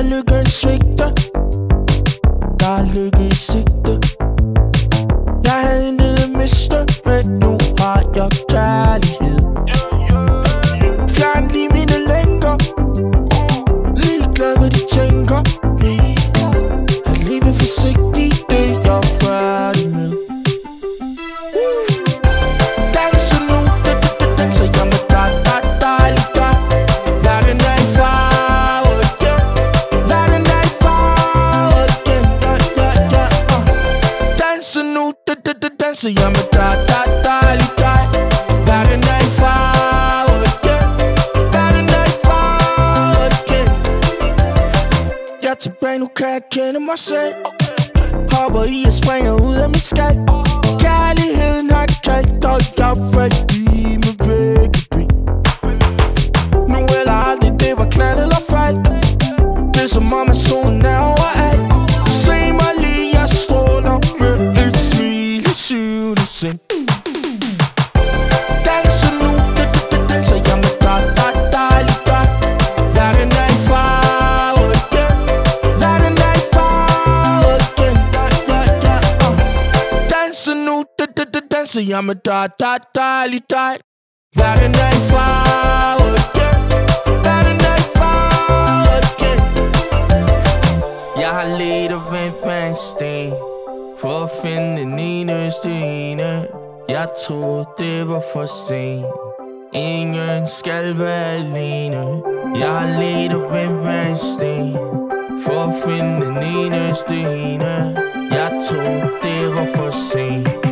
lykken svigter. Der er lykke i sigte. Jeg havde intet at miste, men nu har jeg kærlighed. Fjern lige mine lænker. Ligeglad hvad de tænker. At leve forsigtigt, det er jeg færdig med. Danser nu, danser jeg med dig, dejlig dig. Verden er i farve igen. Verden er i farve igen. Danser nu, danser jeg med dig, dejlig dig. Verden er i farve igen. Verden er i farve igen. Jeg er tilbage, nu kan jeg kende mig selv. Hopper i og springer ud af mit skal. Kærligheden har kaldt, og jeg faldt i med begge ben. Nu eller aldrig, det var knald eller fald. Det er som om at solen er overalt. Se mig lige, jeg stråler med et smil i syvende seng. Danser nu, danser jeg med dig, dejlig dig. Verden er i farve igen. Verden er i farve igen. Danser nu, danser jeg med dig, dejlig dig. Verden er i farve igen. Verden er i farve igen. Jeg har ledt og vendt hver en sten for at finde den eneste ene. Jeg troede det var for sent. Ingen skal være alene. Jeg har ledt og vendt hver en sten for at finde den eneste ene. Jeg troede det var for sent.